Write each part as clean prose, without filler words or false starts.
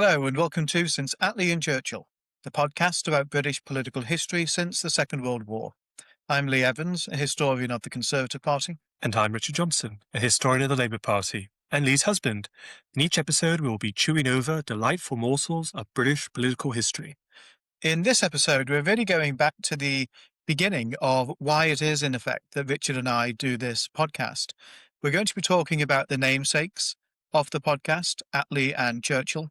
Hello and welcome to Since Attlee Churchill, the podcast about British political history since the Second World War. I'm Lee Evans, a historian of the Conservative Party. And I'm Richard Johnson, a historian of the Labour Party, and Lee's husband. In each episode, we will be chewing over delightful morsels of British political history. In this episode, we're really going back to the beginning of why it is, in effect, that Richard and I do this podcast. We're going to be talking about the namesakes of the podcast, Attlee and Churchill.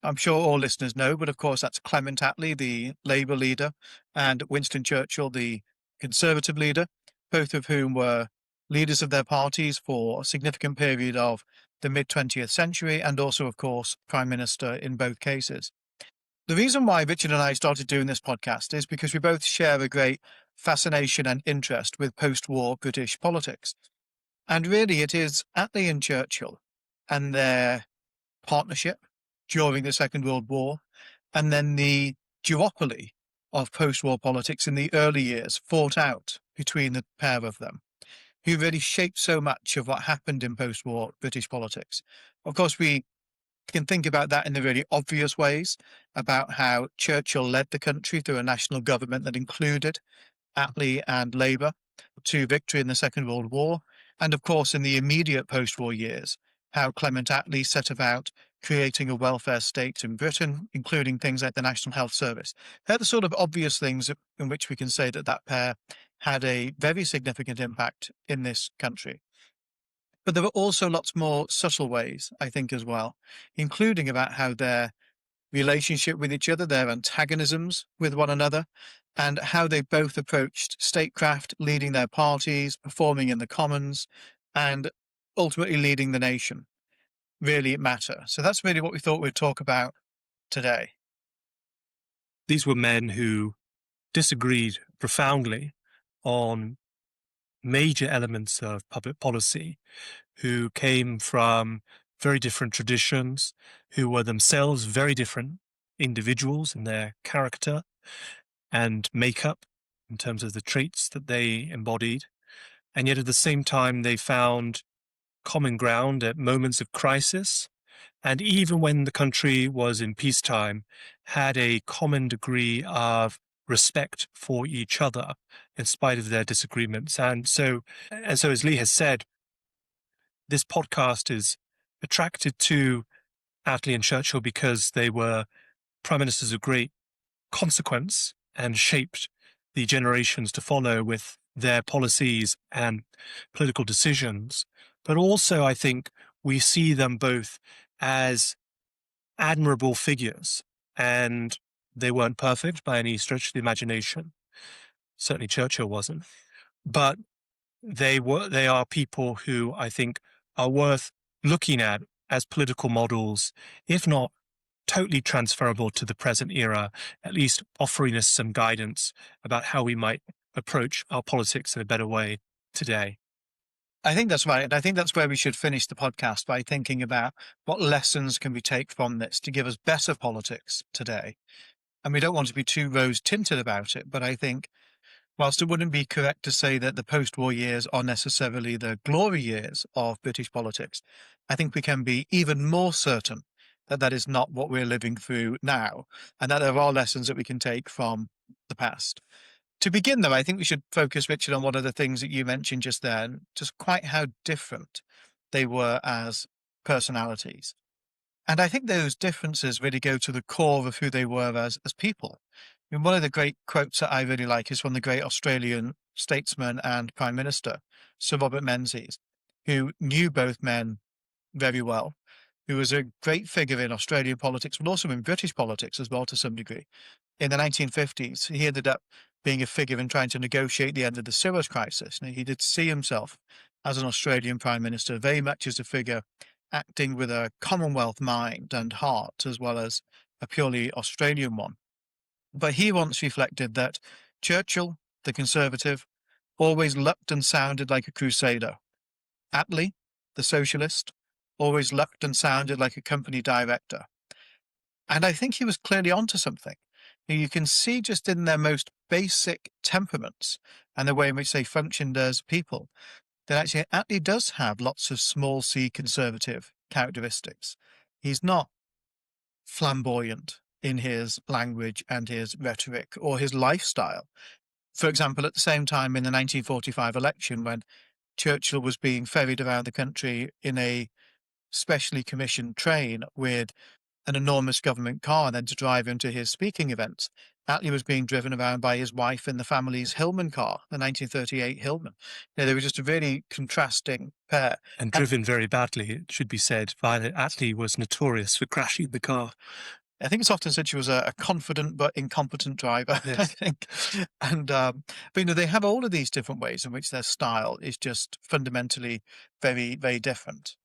I'm sure all listeners know, but of course that's Clement Attlee, the Labour leader, and Winston Churchill, the Conservative leader, both of whom were leaders of their parties for a significant period of the mid-20th century, and also, of course, Prime Minister in both cases. The reason why Richard and I started doing this podcast is because we both share a great fascination and interest with post-war British politics. And really it is Attlee and Churchill and their partnership during the Second World War, and then the duopoly of post-war politics in the early years fought out between the pair of them, who really shaped so much of what happened in post-war British politics. Of course, we can think about that in the really obvious ways, about how Churchill led the country through a national government that included Attlee and Labour to victory in the Second World War, and of course in the immediate post-war years, how Clement Attlee set about creating a welfare state in Britain, including things like the National Health Service. They're the sort of obvious things in which we can say that that pair had a very significant impact in this country. But there were also lots more subtle ways, I think, as well, including about how their relationship with each other, their antagonisms with one another, and how they both approached statecraft, leading their parties, performing in the Commons, and ultimately leading the nation really matter. So that's really what we thought we'd talk about today. These were men who disagreed profoundly on major elements of public policy, who came from very different traditions, who were themselves very different individuals in their character and makeup in terms of the traits that they embodied. And yet at the same time, they found common ground at moments of crisis, and even when the country was in peacetime, had a common degree of respect for each other in spite of their disagreements. And so as Lee has said, this podcast is attracted to Attlee and Churchill because they were prime ministers of great consequence and shaped the generations to follow with their policies and political decisions. But also, I think we see them both as admirable figures, and they weren't perfect by any stretch of the imagination. Certainly Churchill wasn't. But they are people who I think are worth looking at as political models, if not totally transferable to the present era, at least offering us some guidance about how we might approach our politics in a better way today. I think that's right. And I think that's where we should finish the podcast, by thinking about what lessons can we take from this to give us better politics today. And we don't want to be too rose-tinted about it, but I think whilst it wouldn't be correct to say that the post-war years are necessarily the glory years of British politics, I think we can be even more certain that that is not what we're living through now, and that there are lessons that we can take from the past. To begin, though, I think we should focus, Richard, on one of the things that you mentioned just then, just quite how different they were as personalities. And I think those differences really go to the core of who they were as people. I mean, one of the great quotes that I really like is from the great Australian statesman and Prime Minister, Sir Robert Menzies, who knew both men very well, who was a great figure in Australian politics, but also in British politics as well to some degree. In the 1950s, he ended up being a figure in trying to negotiate the end of the Suez crisis. Now, he did see himself as an Australian Prime Minister very much as a figure acting with a Commonwealth mind and heart, as well as a purely Australian one. But he once reflected that Churchill, the Conservative, always looked and sounded like a crusader. Attlee, the Socialist, always looked and sounded like a company director. And I think he was clearly onto something. You can see just in their most basic temperaments and the way in which they functioned as people, that actually Attlee does have lots of small c conservative characteristics. He's not flamboyant in his language and his rhetoric or his lifestyle. For example, at the same time in the 1945 election, when Churchill was being ferried around the country in a specially commissioned train with an enormous government car and then to drive him to his speaking events, Attlee was being driven around by his wife in the family's Hillman car, the 1938 Hillman. They were just a really contrasting pair. And And driven very badly, it should be said. Violet Attlee was notorious for crashing the car. I think it's often said she was a confident but incompetent driver, I Yes. think. And, but, they have all of these different ways in which their style is just fundamentally very, very different.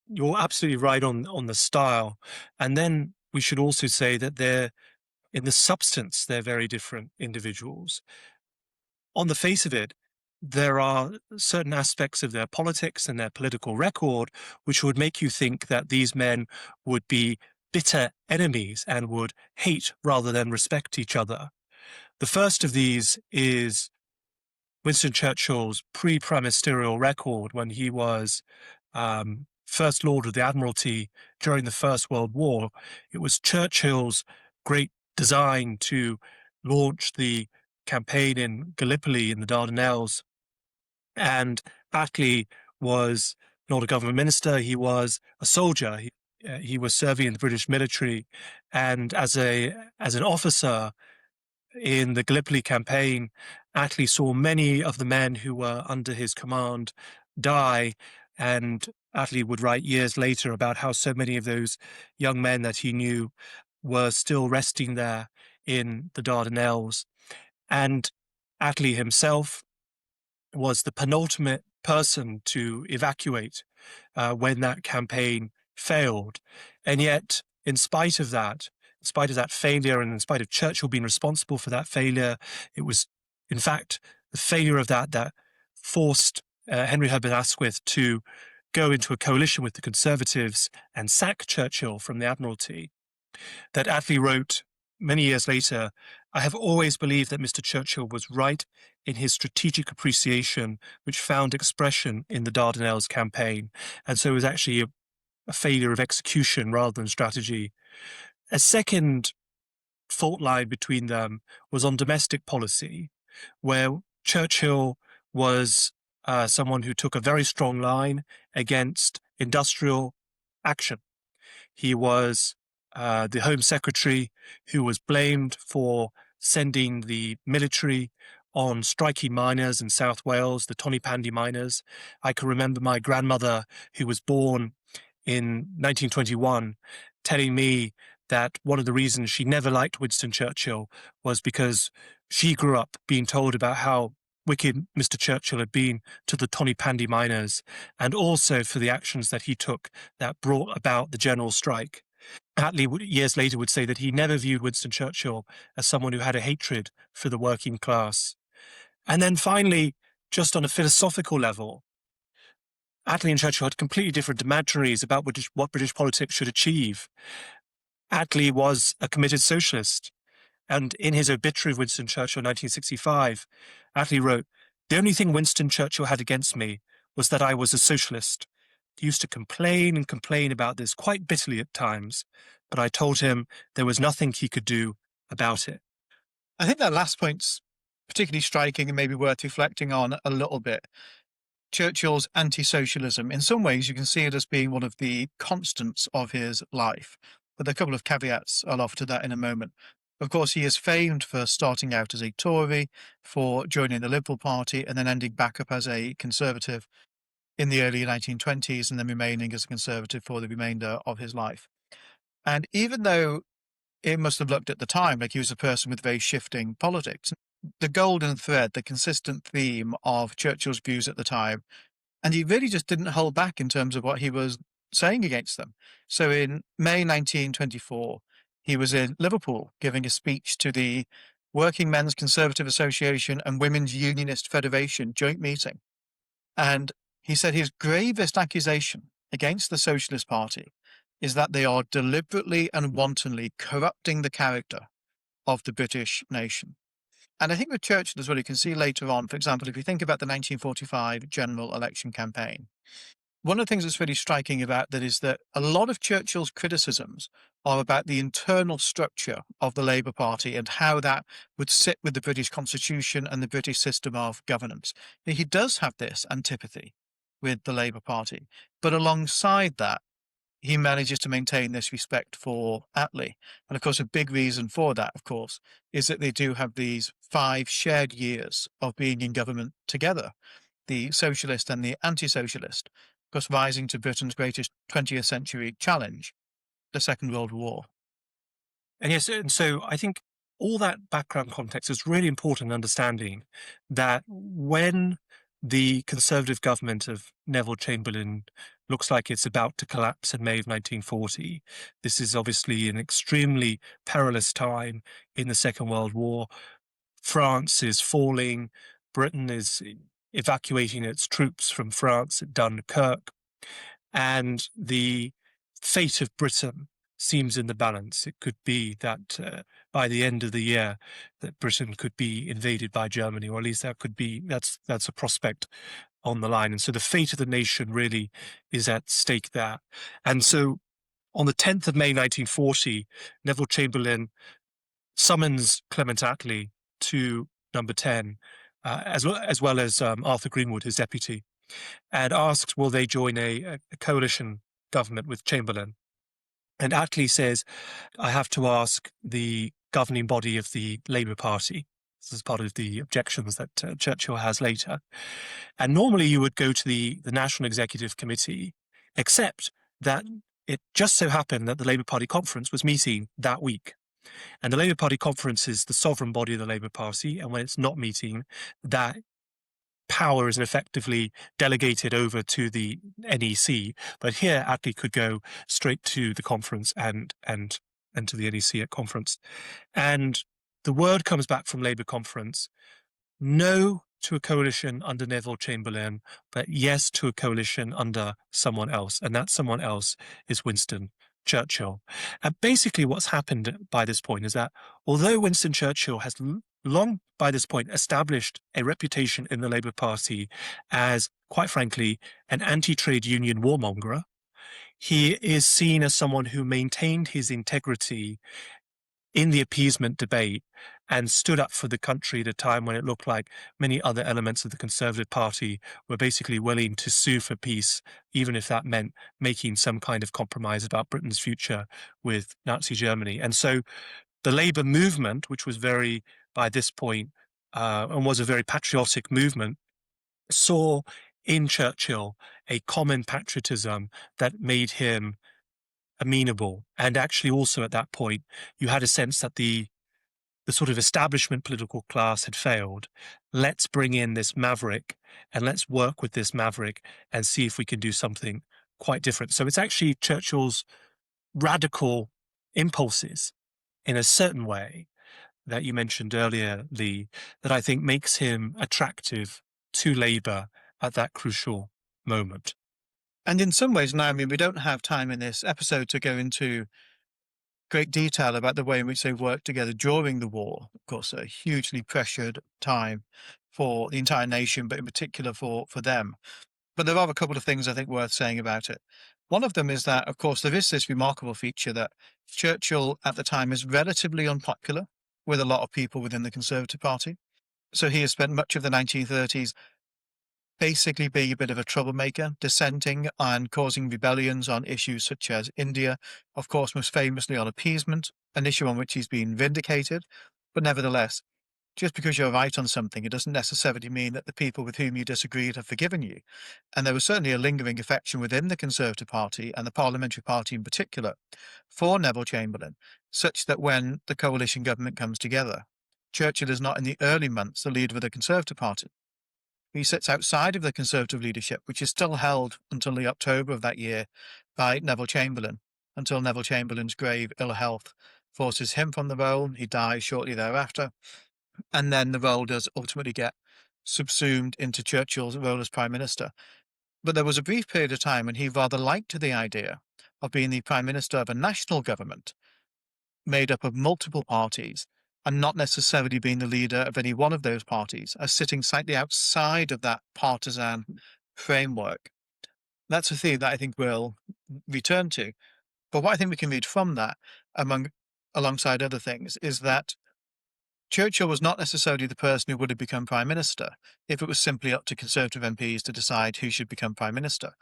You're absolutely right on the style. And then we should also say that they're in the substance, they're very different individuals. On the face of it, there are certain aspects of their politics and their political record which would make you think that these men would be bitter enemies and would hate rather than respect each other. The first of these is Winston Churchill's pre-Prime Ministerial record when he was First Lord of the Admiralty during the First World War. It was Churchill's great design to launch the campaign in Gallipoli in the Dardanelles. And Attlee was not a government minister, he was a soldier. He was serving in the British military. And as an officer, in the Gallipoli campaign, Attlee saw many of the men who were under his command die, and Attlee would write years later about how so many of those young men that he knew were still resting there in the Dardanelles. And Attlee himself was the penultimate person to evacuate when that campaign failed. And yet, in spite of that failure, and in spite of Churchill being responsible for that failure, it was, in fact, the failure of that forced Henry Herbert Asquith to go into a coalition with the Conservatives and sack Churchill from the Admiralty, that Attlee wrote many years later, "I have always believed that Mr. Churchill was right in his strategic appreciation, which found expression in the Dardanelles campaign." And so it was actually a failure of execution rather than strategy. A second fault line between them was on domestic policy, where Churchill was someone who took a very strong line against industrial action. He was the Home Secretary who was blamed for sending the military on striking miners in South Wales, the Tonypandy miners. I can remember my grandmother, who was born in 1921, telling me that one of the reasons she never liked Winston Churchill was because she grew up being told about how wicked Mr. Churchill had been to the Tonypandy miners, and also for the actions that he took that brought about the general strike. Attlee, years later, would say that he never viewed Winston Churchill as someone who had a hatred for the working class. And then finally, just on a philosophical level, Attlee and Churchill had completely different imaginaries about what British politics should achieve. Attlee was a committed socialist, and in his obituary of Winston Churchill in 1965, Attlee wrote, "The only thing Winston Churchill had against me was that I was a socialist. He used to complain and complain about this quite bitterly at times, but I told him there was nothing he could do about it." I think that last point's particularly striking and maybe worth reflecting on a little bit. Churchill's anti-socialism, in some ways you can see it as being one of the constants of his life, with a couple of caveats I'll offer to that in a moment. Of course, he is famed for starting out as a Tory, for joining the Liberal Party, and then ending back up as a Conservative in the early 1920s, and then remaining as a Conservative for the remainder of his life. And even though it must have looked at the time like he was a person with very shifting politics, the golden thread, the consistent theme of Churchill's views at the time, and he really just didn't hold back in terms of what he was saying against them. So in May 1924, he was in Liverpool giving a speech to the Working Men's Conservative Association and Women's Unionist Federation joint meeting. And he said his gravest accusation against the Socialist Party is that they are deliberately and wantonly corrupting the character of the British nation. And I think with Churchill as well, you can see later on, for example, if you think about the 1945 general election campaign, One of the things that's really striking about that is that a lot of Churchill's criticisms are about the internal structure of the Labour Party and how that would sit with the British Constitution and the British system of governance. Now, he does have this antipathy with the Labour Party, but alongside that, he manages to maintain this respect for Attlee. And of course, a big reason for that, of course, is that they do have these 5 shared years of being in government together, the socialist and the anti-socialist, of course, rising to Britain's greatest 20th century challenge, the Second World War. And yes, and so I think all that background context is really important in understanding that when the Conservative government of Neville Chamberlain looks like it's about to collapse in May of 1940, this is obviously an extremely perilous time in the Second World War. France is falling, Britain is evacuating its troops from France at Dunkirk, and the fate of Britain seems in the balance. It could be that by the end of the year that Britain could be invaded by Germany, or at least that's a prospect on the line. And so the fate of the nation really is at stake there. And so on the 10th of May 1940, Neville Chamberlain summons Clement Attlee to Number 10, as well as Arthur Greenwood, his deputy, and asks will they join a coalition government with Chamberlain. And Attlee says, I have to ask the governing body of the Labour Party. This is part of the objections that Churchill has later. And normally you would go to the National Executive Committee, except that it just so happened that the Labour Party conference was meeting that week. And the Labour Party conference is the sovereign body of the Labour Party. And when it's not meeting, that power is effectively delegated over to the NEC, but here Attlee could go straight to the conference and to the NEC at conference. And the word comes back from Labour conference, no to a coalition under Neville Chamberlain, but yes to a coalition under someone else. And that someone else is Winston Churchill. And basically what's happened by this point is that although Winston Churchill has long by this point established a reputation in the Labour Party as, quite frankly, an anti-trade union warmonger, he is seen as someone who maintained his integrity in the appeasement debate and stood up for the country at a time when it looked like many other elements of the Conservative Party were basically willing to sue for peace, even if that meant making some kind of compromise about Britain's future with Nazi Germany. And so the Labour movement, which was by this point, and was a very patriotic movement, saw in Churchill a common patriotism that made him amenable. And actually also at that point, you had a sense that the sort of establishment political class had failed. Let's bring in this maverick and let's work with this maverick and see if we can do something quite different. So it's actually Churchill's radical impulses in a certain way that you mentioned earlier, Lee, that I think makes him attractive to Labour at that crucial moment. And in some ways now, I mean, we don't have time in this episode to go into great detail about the way in which they worked together during the war. Of course, a hugely pressured time for the entire nation, but in particular for them. But there are a couple of things I think worth saying about it. One of them is that, of course, there is this remarkable feature that Churchill at the time is relatively unpopular with a lot of people within the Conservative Party. So he has spent much of the 1930s basically being a bit of a troublemaker, dissenting and causing rebellions on issues such as India, of course, most famously on appeasement, an issue on which he's been vindicated. But nevertheless, just because you're right on something, it doesn't necessarily mean that the people with whom you disagreed have forgiven you. And there was certainly a lingering affection within the Conservative Party and the Parliamentary Party in particular for Neville Chamberlain, such that when the coalition government comes together, Churchill is not in the early months the leader of the Conservative Party. He sits outside of the Conservative leadership, which is still held until the October of that year by Neville Chamberlain, until Neville Chamberlain's grave ill health forces him from the role. He dies shortly thereafter. And then the role does ultimately get subsumed into Churchill's role as Prime Minister. But there was a brief period of time when he rather liked the idea of being the Prime Minister of a national government made up of multiple parties and not necessarily being the leader of any one of those parties, as sitting slightly outside of that partisan framework. That's a theme that I think we'll return to. But what I think we can read from that, alongside other things, is that Churchill was not necessarily the person who would have become Prime Minister if it was simply up to Conservative MPs to decide who should become Prime Minister.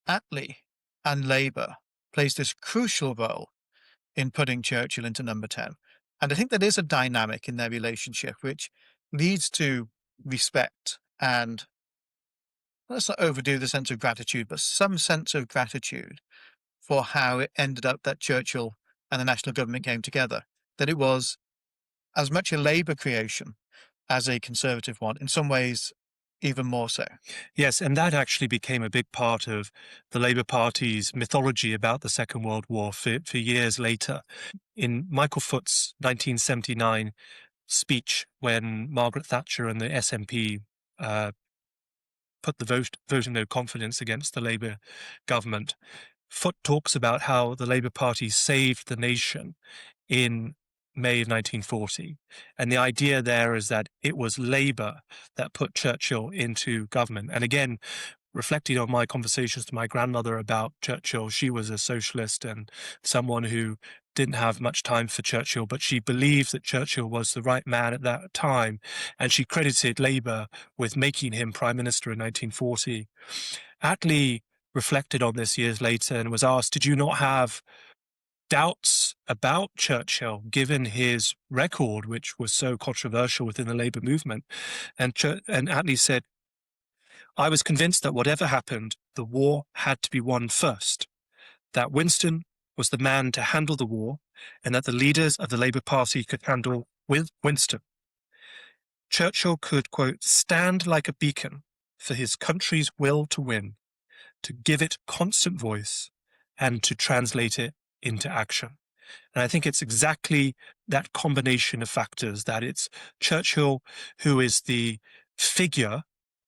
Attlee and Labour plays this crucial role in putting Churchill into number 10. And I think there is a dynamic in their relationship which leads to respect and, let's not overdo the sense of gratitude, but some sense of gratitude for how it ended up that Churchill and the national government came together. That it was as much a Labour creation as a Conservative one, in some ways, even more so. Yes, and that actually became a big part of the Labour Party's mythology about the Second World War for years later. In Michael Foot's 1979 speech, when Margaret Thatcher and the SNP put the vote of no confidence against the Labour government, Foot talks about how the Labour Party saved the nation in May of 1940. And the idea there is that it was Labour that put Churchill into government. And again, reflecting on my conversations to my grandmother about Churchill, she was a socialist and someone who didn't have much time for Churchill, but she believed that Churchill was the right man at that time. And she credited Labour with making him Prime Minister in 1940. Attlee reflected on this years later and was asked, did you not have doubts about Churchill, given his record, which was so controversial within the Labour movement? And Attlee said, I was convinced that whatever happened, the war had to be won first, that Winston was the man to handle the war, and that the leaders of the Labour Party could handle with Winston. Churchill could, quote, stand like a beacon for his country's will to win, to give it constant voice, and to translate it into action. And I think it's exactly that combination of factors, that it's Churchill who is the figure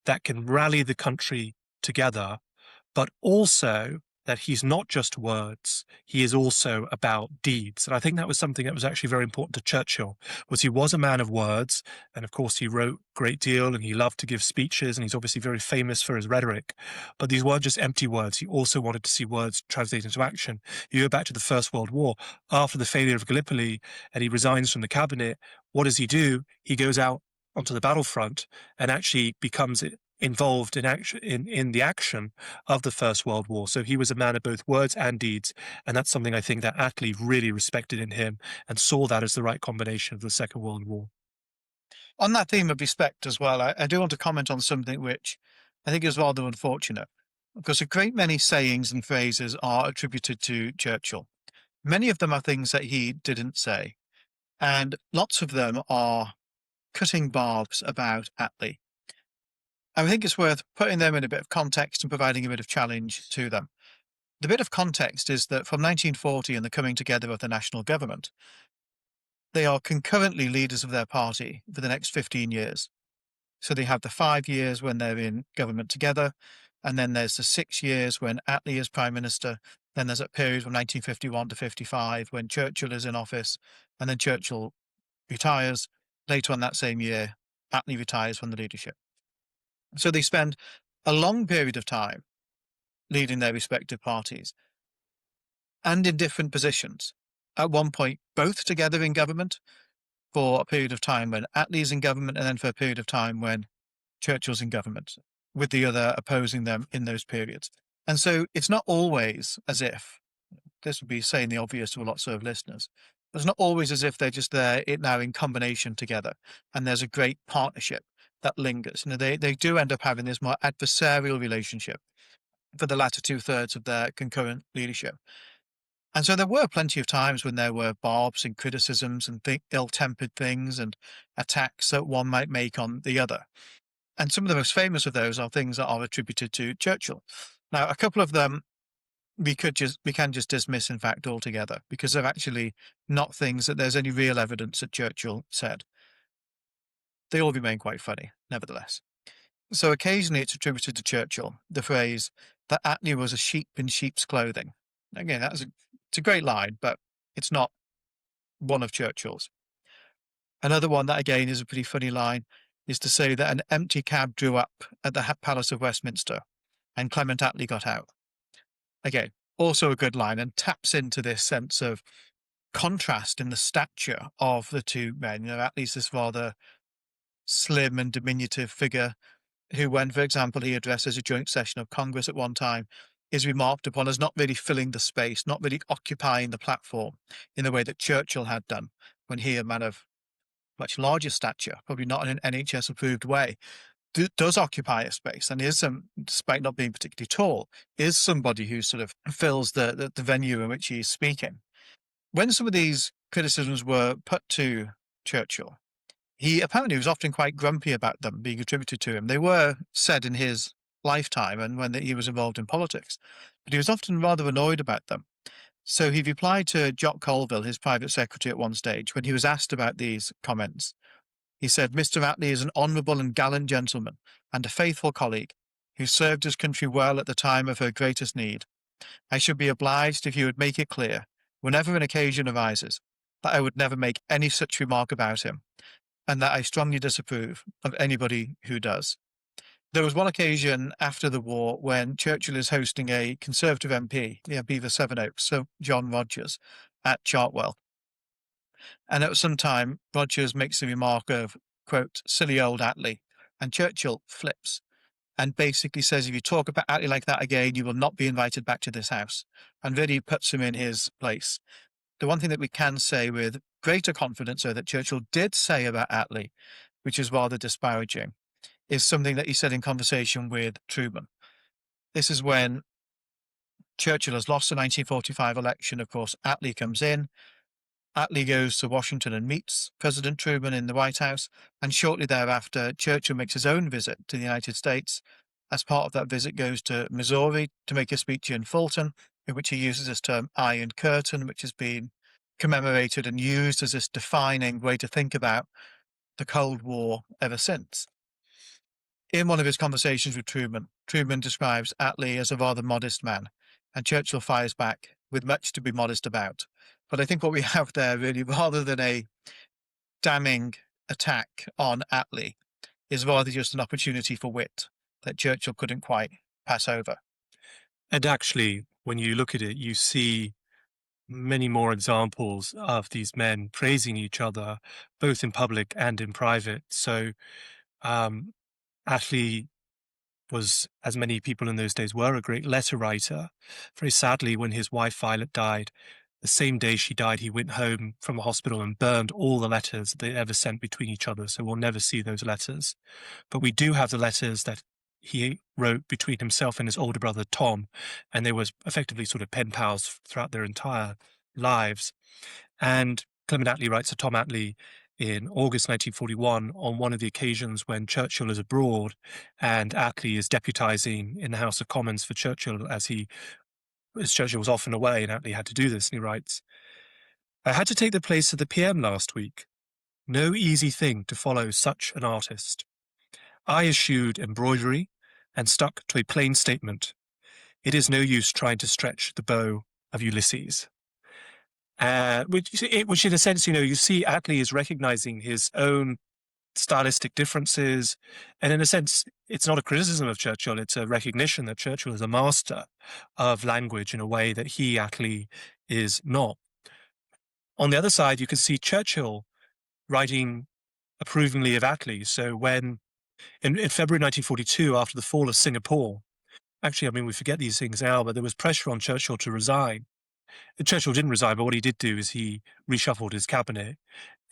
that can rally the country together, but also that he's not just words, he is also about deeds. And I think that was something that was actually very important to Churchill, was he was a man of words, and of course he wrote a great deal, and he loved to give speeches, and he's obviously very famous for his rhetoric, but these weren't just empty words. He also wanted to see words translated into action. You go back to the First World War, after the failure of Gallipoli, and he resigns from the cabinet, what does he do? He goes out onto the battlefront and actually becomes involved in the action of the First World War. So he was a man of both words and deeds, and that's something I think that Attlee really respected in him and saw that as the right combination of the Second World War. On that theme of respect as well, I do want to comment on something which I think is rather unfortunate, because a great many sayings and phrases are attributed to Churchill. Many of them are things that he didn't say, and lots of them are cutting barbs about Attlee. I think it's worth putting them in a bit of context and providing a bit of challenge to them. The bit of context is that from 1940 and the coming together of the national government, they are concurrently leaders of their party for the next 15 years. So they have the 5 years when they're in government together, and then there's the 6 years when Attlee is Prime Minister, then there's a period from 1951 to 55 when Churchill is in office, and then Churchill retires. Later on that same year, Attlee retires from the leadership. So they spend a long period of time leading their respective parties and in different positions. At one point, both together in government for a period of time when Attlee's in government, and then for a period of time when Churchill's in government, with the other opposing them in those periods. And so it's not always as if, this would be saying the obvious to lots of listeners, it's not always as if they're just there now in combination together and there's a great partnership that lingers. They do end up having this more adversarial relationship for the latter 2/3 of their concurrent leadership. And so there were plenty of times when there were barbs and criticisms and ill-tempered things and attacks that one might make on the other. And some of the most famous of those are things that are attributed to Churchill. Now, a couple of them we can just dismiss, in fact, altogether, because they're actually not things that there's any real evidence that Churchill said. They all remain quite funny, nevertheless. So occasionally it's attributed to Churchill, the phrase that Attlee was a sheep in sheep's clothing. Again, it's a great line, but it's not one of Churchill's. Another one that, again, is a pretty funny line is to say that an empty cab drew up at the Palace of Westminster and Clement Attlee got out. Again, also a good line and taps into this sense of contrast in the stature of the two men. Attlee's this rather slim and diminutive figure who, when, for example, he addresses a joint session of Congress at one time, is remarked upon as not really filling the space, not really occupying the platform in the way that Churchill had done when he, a man of much larger stature, probably not in an NHS approved way, does occupy a space and is, despite not being particularly tall, is somebody who sort of fills the venue in which he's speaking. When some of these criticisms were put to Churchill, he apparently was often quite grumpy about them being attributed to him. They were said in his lifetime and when he was involved in politics, but he was often rather annoyed about them. So he replied to Jock Colville, his private secretary, at one stage when he was asked about these comments. He said, "Mr. Attlee is an honourable and gallant gentleman and a faithful colleague who served his country well at the time of her greatest need. I should be obliged if you would make it clear, whenever an occasion arises, that I would never make any such remark about him, and that I strongly disapprove of anybody who does." There was one occasion after the war when Churchill is hosting a Conservative MP, the MP for Sevenoaks, so John Rogers, at Chartwell. And at some time, Rogers makes the remark of, quote, "silly old Attlee," and Churchill flips and basically says, if you talk about Attlee like that again, you will not be invited back to this house, and really puts him in his place. The one thing that we can say with greater confidence, though, that Churchill did say about Attlee, which is rather disparaging, is something that he said in conversation with Truman. This is when Churchill has lost the 1945 election. Of course, Attlee comes in. Attlee goes to Washington and meets President Truman in the White House, and shortly thereafter, Churchill makes his own visit to the United States. As part of that visit, goes to Missouri to make a speech in Fulton, in which he uses this term Iron Curtain, which has been commemorated and used as this defining way to think about the Cold War ever since. In one of his conversations with Truman, Truman describes Attlee as a rather modest man, and Churchill fires back with much to be modest about. But I think what we have there, really, rather than a damning attack on Attlee, is rather just an opportunity for wit that Churchill couldn't quite pass over. And actually, when you look at it, you see many more examples of these men praising each other, both in public and in private. So Attlee was, as many people in those days were, a great letter writer. Very sadly, when his wife Violet died, the same day she died, he went home from the hospital and burned all the letters they ever sent between each other. So we'll never see those letters. But we do have the letters that he wrote between himself and his older brother, Tom, and they were effectively sort of pen pals throughout their entire lives. And Clement Attlee writes to Tom Attlee in August 1941 on one of the occasions when Churchill is abroad and Attlee is deputizing in the House of Commons for Churchill as Churchill was often away and Attlee had to do this. And he writes, "I had to take the place of the PM last week. No easy thing to follow such an artist. I eschewed embroidery and stuck to a plain statement. It is no use trying to stretch the bow of Ulysses." Which in a sense, you see Attlee is recognizing his own stylistic differences. And in a sense, it's not a criticism of Churchill, it's a recognition that Churchill is a master of language in a way that he, Attlee, is not. On the other side, you can see Churchill writing approvingly of Attlee. So when, in February 1942, after the fall of Singapore, actually, I mean, we forget these things now, but there was pressure on Churchill to resign. Churchill didn't resign, but what he did do is he reshuffled his cabinet.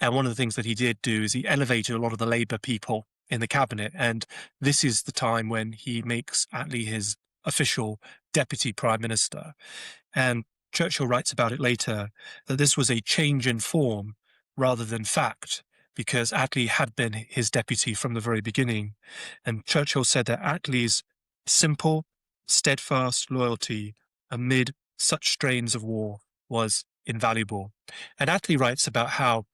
And one of the things that he did do is he elevated a lot of the Labour people in the cabinet. And this is the time when he makes Attlee his official deputy prime minister. And Churchill writes about it later, that this was a change in form rather than fact, because Attlee had been his deputy from the very beginning. And Churchill said that Attlee's simple, steadfast loyalty amid such strains of war was invaluable. And Attlee writes about how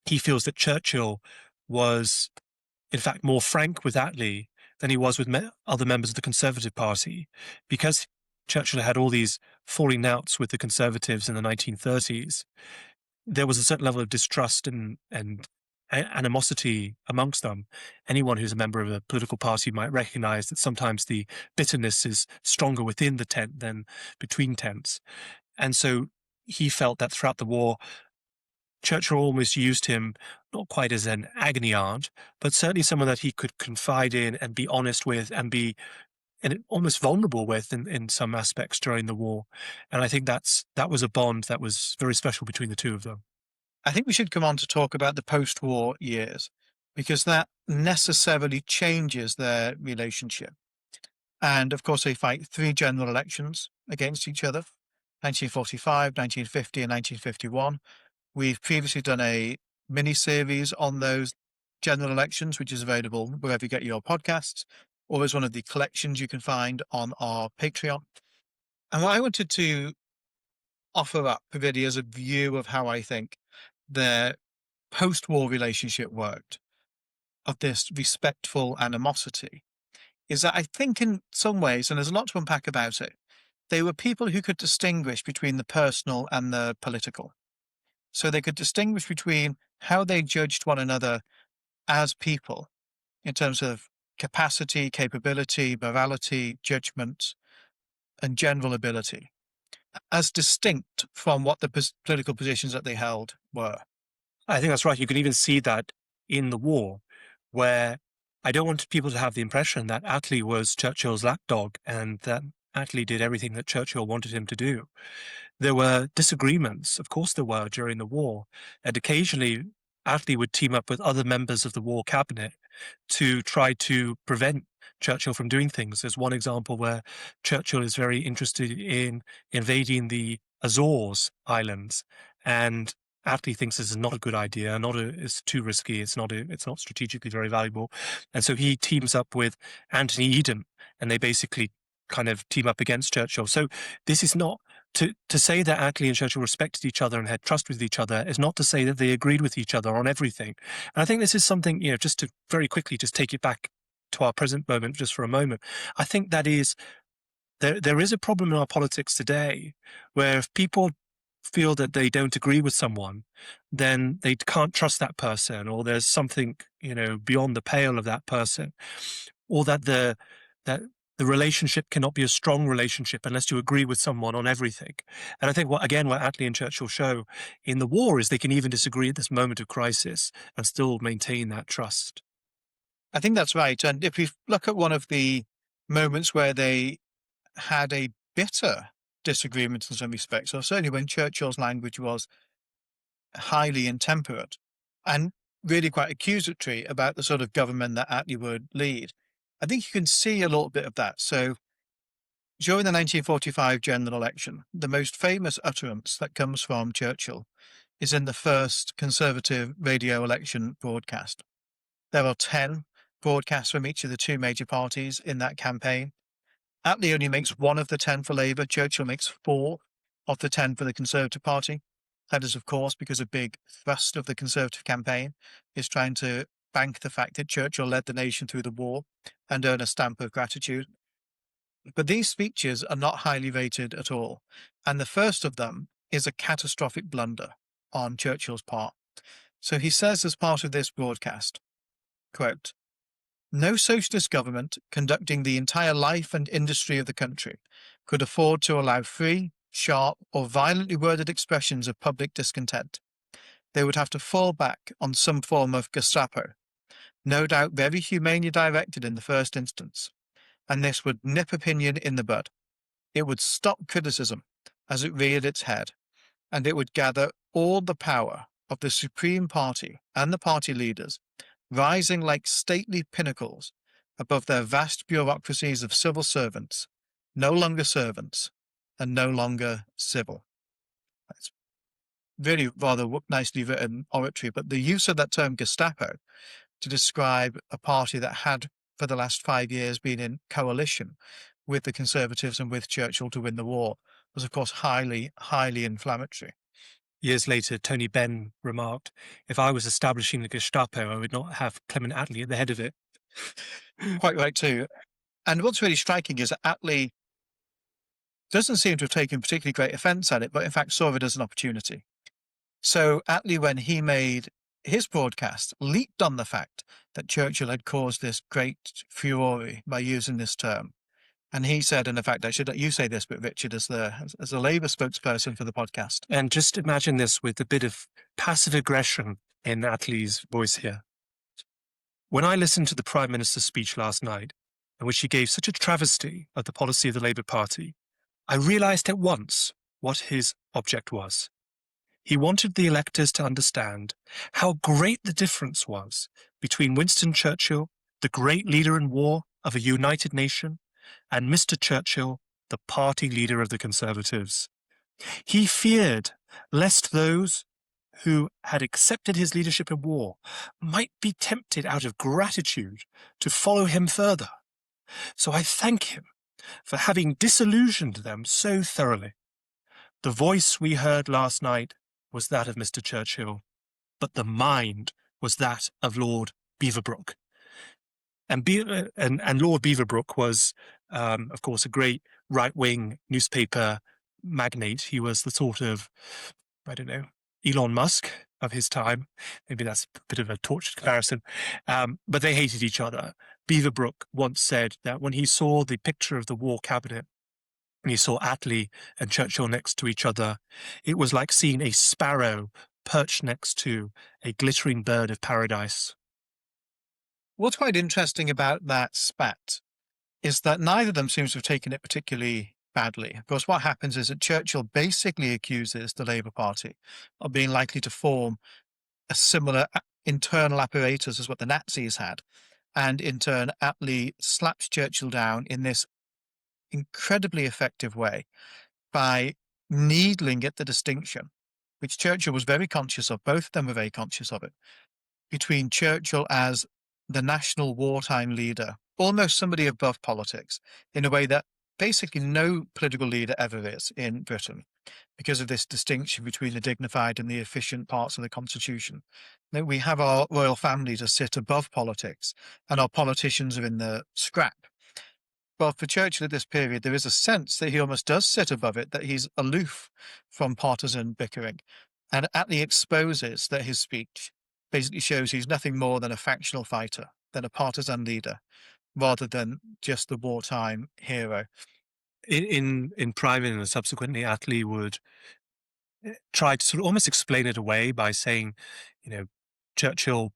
he feels that Churchill was, in fact, more frank with Attlee than he was with other members of the Conservative Party, because Churchill had all these falling outs with the Conservatives in the 1930s. There was a certain level of distrust and animosity amongst them. Anyone who's a member of a political party might recognize that sometimes the bitterness is stronger within the tent than between tents. And so he felt that throughout the war, Churchill almost used him not quite as an agony aunt, but certainly someone that he could confide in and be honest with and be almost vulnerable with in some aspects during the war. And I think that was a bond that was very special between the two of them. I think we should come on to talk about the post-war years, because that necessarily changes their relationship. And of course, they fight 3 general elections against each other: 1945, 1950, and 1951. We've previously done a mini series on those general elections, which is available wherever you get your podcasts, or as one of the collections you can find on our Patreon. And what I wanted to offer up really as a view of how I think their post-war relationship worked, of this respectful animosity, is that I think in some ways, and there's a lot to unpack about it, they were people who could distinguish between the personal and the political. So they could distinguish between how they judged one another as people in terms of capacity, capability, morality, judgment, and general ability, as distinct from what the political positions that they held were. I think that's right. You can even see that in the war, where I don't want people to have the impression that Attlee was Churchill's lapdog and that Attlee did everything that Churchill wanted him to do. There were disagreements, of course there were, during the war, and occasionally Attlee would team up with other members of the war cabinet to try to prevent Churchill from doing things. There's one example where Churchill is very interested in invading the Azores Islands, and Attlee thinks this is not a good idea. It's too risky. It's not strategically very valuable, and so he teams up with Anthony Eden, and they basically kind of team up against Churchill. So this is not to say that Attlee and Churchill respected each other and had trust with each other is not to say that they agreed with each other on everything. And I think this is something, just to very quickly just take it back to our present moment just for a moment. I think that is there is a problem in our politics today where if people feel that they don't agree with someone, then they can't trust that person, or there's something, beyond the pale of that person, or that the relationship cannot be a strong relationship unless you agree with someone on everything. And I think what Attlee and Churchill show in the war is they can even disagree at this moment of crisis and still maintain that trust. I think that's right. And if we look at one of the moments where they had a bitter disagreement in some respects, or certainly when Churchill's language was highly intemperate and really quite accusatory about the sort of government that Attlee would lead, I think you can see a little bit of that. So during the 1945 general election, the most famous utterance that comes from Churchill is in the first Conservative radio election broadcast. There are 10 broadcasts from each of the 2 major parties in that campaign. Attlee only makes 1 of the 10 for Labour. Churchill makes 4 of the 10 for the Conservative Party. That is, of course, because a big thrust of the Conservative campaign is trying to bank the fact that Churchill led the nation through the war and earn a stamp of gratitude. But these speeches are not highly rated at all. And the first of them is a catastrophic blunder on Churchill's part. So he says as part of this broadcast, quote, "No socialist government conducting the entire life and industry of the country could afford to allow free, sharp, or violently worded expressions of public discontent. They would have to fall back on some form of Gestapo, no doubt very humanely directed in the first instance, and this would nip opinion in the bud. It would stop criticism as it reared its head, and it would gather all the power of the Supreme Party and the party leaders, rising like stately pinnacles above their vast bureaucracies of civil servants, no longer servants, and no longer civil." That's really rather nicely written oratory, but the use of that term Gestapo to describe a party that had for the last 5 years been in coalition with the Conservatives and with Churchill to win the war was, of course, highly, highly inflammatory. Years later, Tony Benn remarked, "If I was establishing the Gestapo, I would not have Clement Attlee at the head of it." Quite right, too. And what's really striking is that Attlee doesn't seem to have taken particularly great offence at it, but in fact saw it as an opportunity. So Attlee, when he made his broadcast leaped on the fact that Churchill had caused this great furore by using this term. And he said, in effect, I should you say this, but Richard, as the Labour spokesperson for the podcast. And just imagine this with a bit of passive aggression in Attlee's voice here. When I listened to the Prime Minister's speech last night, in which he gave such a travesty of the policy of the Labour Party, I realised at once what his object was. He wanted the electors to understand how great the difference was between Winston Churchill, the great leader in war of a united nation, and Mr. Churchill, the party leader of the Conservatives. He feared lest those who had accepted his leadership in war might be tempted out of gratitude to follow him further. So I thank him for having disillusioned them so thoroughly. The voice we heard last night was that of Mr. Churchill, but the mind was that of Lord Beaverbrook. And Lord Beaverbrook was, of course, a great right-wing newspaper magnate. He was the sort of, I don't know, Elon Musk of his time. Maybe that's a bit of a tortured comparison. But they hated each other. Beaverbrook once said that when he saw the picture of the war cabinet, and he saw Attlee and Churchill next to each other, it was like seeing a sparrow perched next to a glittering bird of paradise. What's quite interesting about that spat is that neither of them seems to have taken it particularly badly. Of course, what happens is that Churchill basically accuses the Labour Party of being likely to form a similar internal apparatus as what the Nazis had. And in turn, Attlee slaps Churchill down in this incredibly effective way by needling at the distinction, which Churchill was very conscious of, both of them were very conscious of it, between Churchill as the national wartime leader, almost somebody above politics, in a way that basically no political leader ever is in Britain, because of this distinction between the dignified and the efficient parts of the constitution. That we have our royal family to sit above politics, and our politicians are in the scrap. Well, for Churchill at this period, there is a sense that he almost does sit above it, that he's aloof from partisan bickering. And Attlee exposes that his speech basically shows he's nothing more than a factional fighter, than a partisan leader, rather than just the wartime hero. In private and subsequently, Attlee would try to sort of almost explain it away by saying, Churchill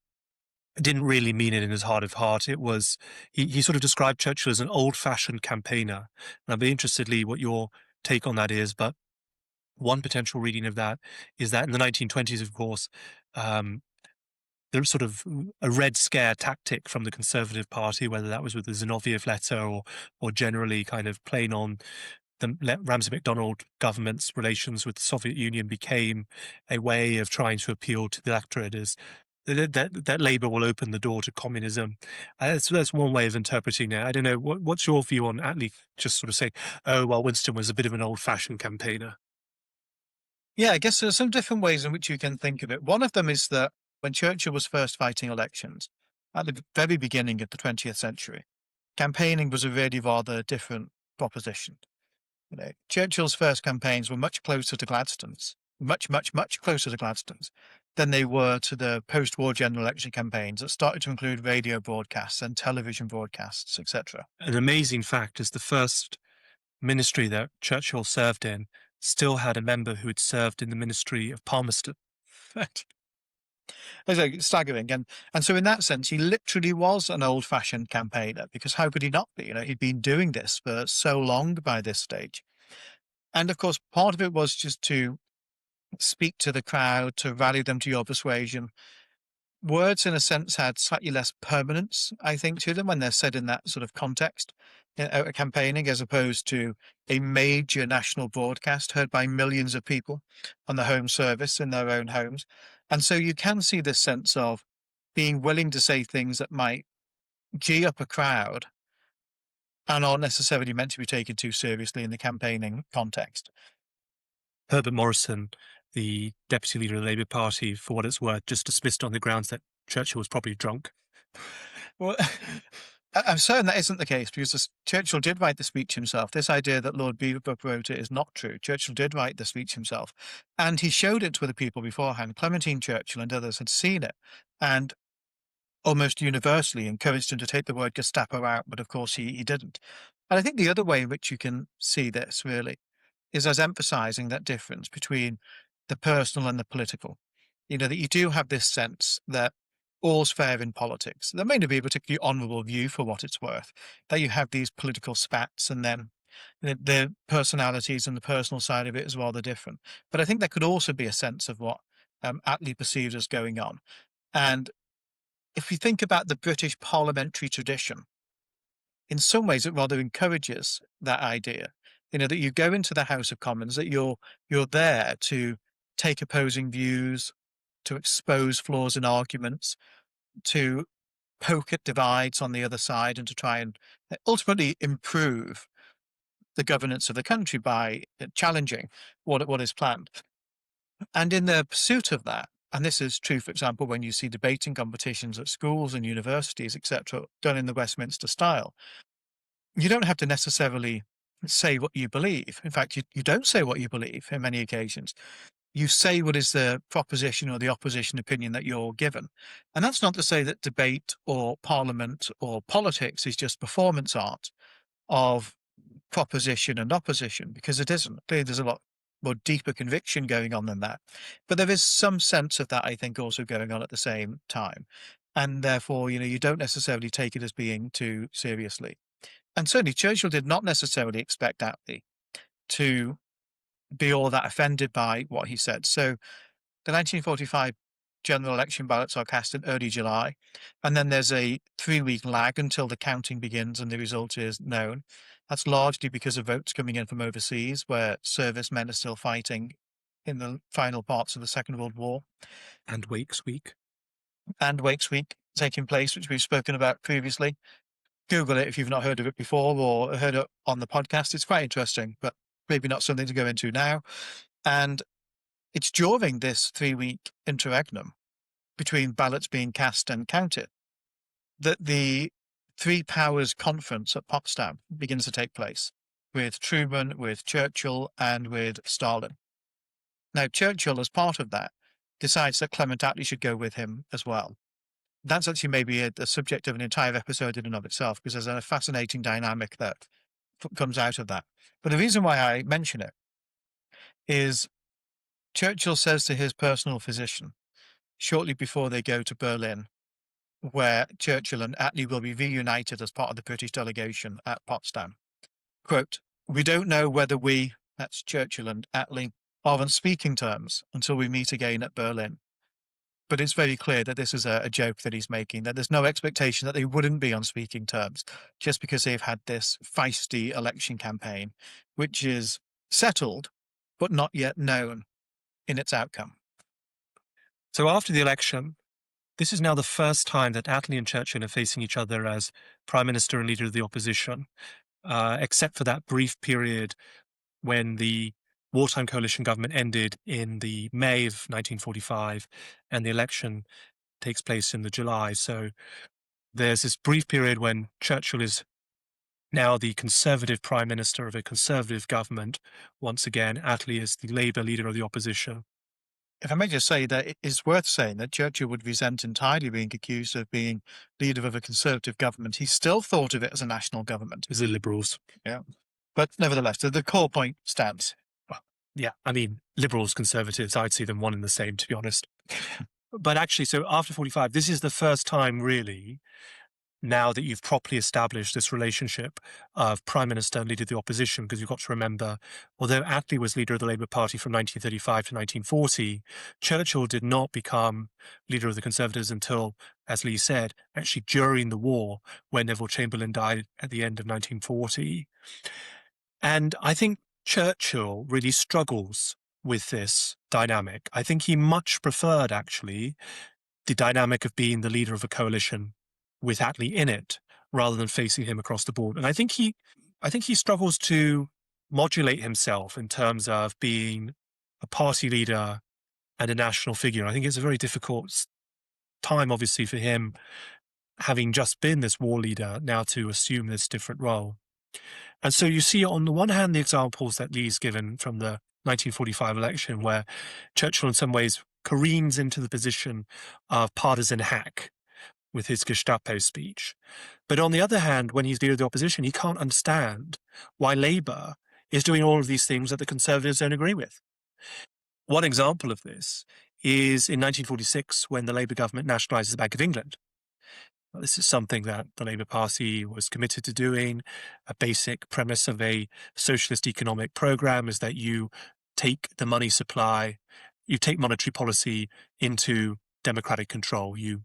didn't really mean it in his heart of heart. It was, he sort of described Churchill as an old-fashioned campaigner. And I'd be interested, Lee, what your take on that is. But one potential reading of that is that in the 1920s, of course, there was sort of a Red Scare tactic from the Conservative Party, whether that was with the Zinoviev letter or generally kind of playing on the Ramsay MacDonald government's relations with the Soviet Union, became a way of trying to appeal to the electorate as that Labour will open the door to communism. So that's one way of interpreting it. I don't know. What's your view on Attlee just sort of saying, oh, well, Winston was a bit of an old-fashioned campaigner? Yeah, I guess there's some different ways in which you can think of it. One of them is that when Churchill was first fighting elections, at the very beginning of the 20th century, campaigning was a really rather different proposition. Churchill's first campaigns were much closer to Gladstone's, much closer to Gladstone's than they were to the post-war general election campaigns that started to include radio broadcasts and television broadcasts, etc. An amazing fact is the first ministry that Churchill served in still had a member who had served in the ministry of Palmerston. It's staggering. And so in that sense, he literally was an old-fashioned campaigner, because how could he not be? He'd been doing this for so long by this stage. And of course, part of it was just to speak to the crowd, to rally them to your persuasion. Words, in a sense, had slightly less permanence, I think, to them when they're said in that sort of context, campaigning, as opposed to a major national broadcast heard by millions of people on the home service in their own homes. And so you can see this sense of being willing to say things that might gee up a crowd and aren't necessarily meant to be taken too seriously in the campaigning context. Herbert Morrison, the deputy leader of the Labour Party, for what it's worth, just dismissed on the grounds that Churchill was probably drunk. Well, I'm certain that isn't the case because Churchill did write the speech himself. This idea that Lord Beaverbrook wrote it is not true. Churchill did write the speech himself, and he showed it to other people beforehand. Clementine Churchill and others had seen it, and almost universally encouraged him to take the word Gestapo out, but of course he didn't. And I think the other way in which you can see this really is as emphasizing that difference between the personal and the political. You know, that you do have this sense that all's fair in politics. There may not be a particularly honourable view for what it's worth, that you have these political spats and then the personalities and the personal side of it is rather different. But I think there could also be a sense of what Attlee perceived as going on. And if you think about the British parliamentary tradition, in some ways it rather encourages that idea, you know, that you go into the House of Commons, that you're there to take opposing views, to expose flaws in arguments, to poke at divides on the other side, and to try and ultimately improve the governance of the country by challenging what is planned. And in the pursuit of that, and this is true, for example, when you see debating competitions at schools and universities, etc., done in the Westminster style, you don't have to necessarily say what you believe. In fact, you don't say what you believe in many occasions. You say what is the proposition or the opposition opinion that you're given. And that's not to say that debate or parliament or politics is just performance art of proposition and opposition, because it isn't. Clearly, there's a lot more deeper conviction going on than that. But there is some sense of that, I think, also going on at the same time. And therefore, you know, you don't necessarily take it as being too seriously. And certainly Churchill did not necessarily expect Attlee to be all that offended by what he said. So the 1945 general election ballots are cast in early July, and then there's a 3-week lag until the counting begins and the result is known. That's largely because of votes coming in from overseas, where servicemen are still fighting in the final parts of the Second World War. And Wakes Week. And Wakes Week taking place, which we've spoken about previously. Google it if you've not heard of it before or heard it on the podcast. It's quite interesting, but maybe not something to go into now. And it's during this 3-week interregnum between ballots being cast and counted that the Three Powers Conference at Potsdam begins to take place with Truman, with Churchill, and with Stalin. Now, Churchill, as part of that, decides that Clement Attlee should go with him as well. That's actually maybe a subject of an entire episode in and of itself, because there's a fascinating dynamic that comes out of that. But the reason why I mention it is Churchill says to his personal physician shortly before they go to Berlin, where Churchill and Attlee will be reunited as part of the British delegation at Potsdam, quote, "We don't know whether we," that's Churchill and Attlee, "are on speaking terms until we meet again at Berlin. But it's very clear that this is a joke that he's making, that there's no expectation that they wouldn't be on speaking terms just because they've had this feisty election campaign, which is settled, but not yet known in its outcome." So after the election, this is now the first time that Attlee and Churchill are facing each other as Prime Minister and Leader of the Opposition, except for that brief period when the wartime coalition government ended in the May of 1945 and the election takes place in the July. So there's this brief period when Churchill is now the Conservative Prime Minister of a Conservative government. Once again, Attlee is the Labour Leader of the Opposition. If I may just say that it is worth saying that Churchill would resent entirely being accused of being leader of a Conservative government. He still thought of it as a national government. Is the Liberals. Yeah. But nevertheless, the core point stands. Yeah, I mean, Liberals, Conservatives, I'd see them one and the same, to be honest. But actually, so after 45, this is the first time really, now that you've properly established this relationship of Prime Minister and Leader of the Opposition, because you've got to remember, although Attlee was leader of the Labour Party from 1935 to 1940, Churchill did not become leader of the Conservatives until, as Lee said, actually during the war, when Neville Chamberlain died at the end of 1940. And I think Churchill really struggles with this dynamic. I think he much preferred, actually, the dynamic of being the leader of a coalition with Attlee in it, rather than facing him across the board. And I think he struggles to modulate himself in terms of being a party leader and a national figure. I think it's a very difficult time, obviously, for him having just been this war leader, now to assume this different role. And so you see, on the one hand, the examples that Lee's given from the 1945 election, where Churchill, in some ways, careens into the position of partisan hack with his Gestapo speech. But on the other hand, when he's leader of the opposition, he can't understand why Labour is doing all of these things that the Conservatives don't agree with. One example of this is in 1946, when the Labour government nationalised the Bank of England. This is something that the Labour Party was committed to doing. A basic premise of a socialist economic programme is that you take the money supply, you take monetary policy into democratic control. You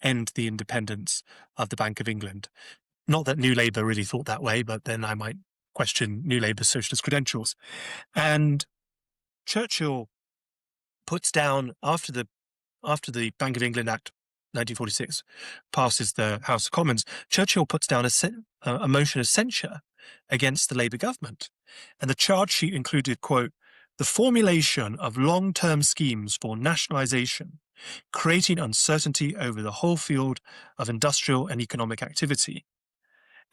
end the independence of the Bank of England. Not that New Labour really thought that way, but then I might question New Labour's socialist credentials. And Churchill puts down, after the Bank of England Act 1946 passes the House of Commons, Churchill puts down a motion of censure against the Labour government. And the charge sheet included, quote, "the formulation of long-term schemes for nationalisation, creating uncertainty over the whole field of industrial and economic activity."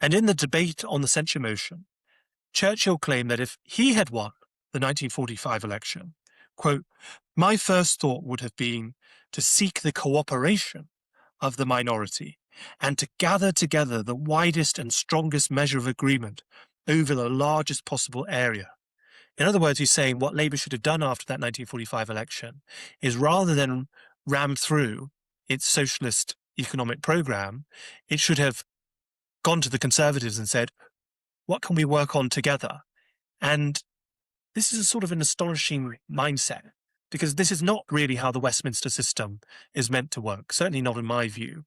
And in the debate on the censure motion, Churchill claimed that if he had won the 1945 election, quote, "my first thought would have been to seek the cooperation of the minority and to gather together the widest and strongest measure of agreement over the largest possible area." In other words, he's saying what Labour should have done after that 1945 election is, rather than ram through its socialist economic programme, it should have gone to the Conservatives and said, what can we work on together? And this is a sort of an astonishing mindset, because this is not really how the Westminster system is meant to work, certainly not in my view.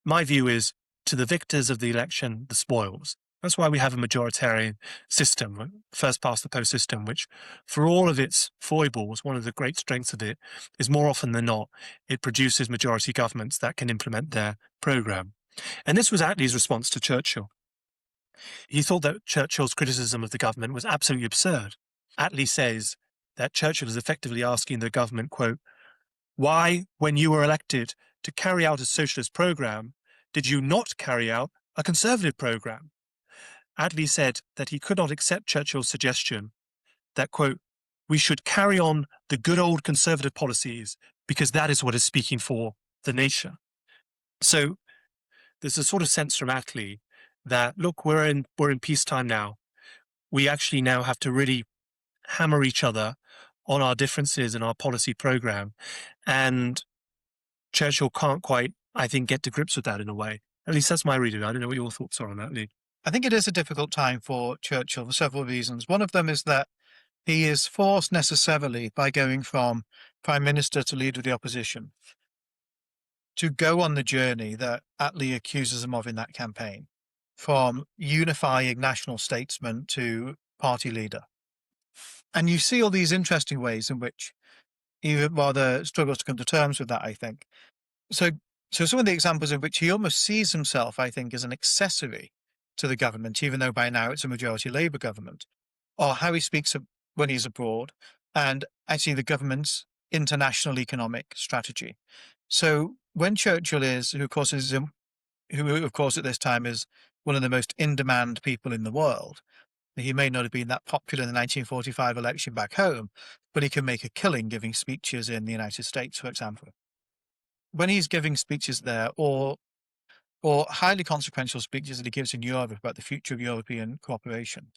My view is, to the victors of the election, the spoils. That's why we have a majoritarian system, first past the post system, which, for all of its foibles, one of the great strengths of it is, more often than not, it produces majority governments that can implement their programme. And this was Attlee's response to Churchill. He thought that Churchill's criticism of the government was absolutely absurd. Attlee says that Churchill is effectively asking the government, quote, "why, when you were elected to carry out a socialist programme, did you not carry out a conservative programme?" Attlee said that he could not accept Churchill's suggestion that, quote, "we should carry on the good old conservative policies because that is what is speaking for the nation." So there's a sort of sense from Attlee that, look, we're in peacetime now. We actually now have to really hammer each other on our differences in our policy programme. And Churchill can't quite, I think, get to grips with that in a way. At least that's my reading. I don't know what your thoughts are on that, Lee. I think it is a difficult time for Churchill for several reasons. One of them is that he is forced necessarily, by going from Prime Minister to Leader of the Opposition, to go on the journey that Attlee accuses him of in that campaign, from unifying national statesman to party leader. And you see all these interesting ways in which he rather struggles to come to terms with that, I think. So some of the examples in which he almost sees himself, I think, as an accessory to the government, even though by now it's a majority Labour government, or how he speaks when he's abroad, and actually the government's international economic strategy. So when Churchill is, who of course at this time is one of the most in-demand people in the world, he may not have been that popular in the 1945 election back home, but he can make a killing giving speeches in the United States, for example. When he's giving speeches there, or highly consequential speeches that he gives in Europe about the future of European cooperation,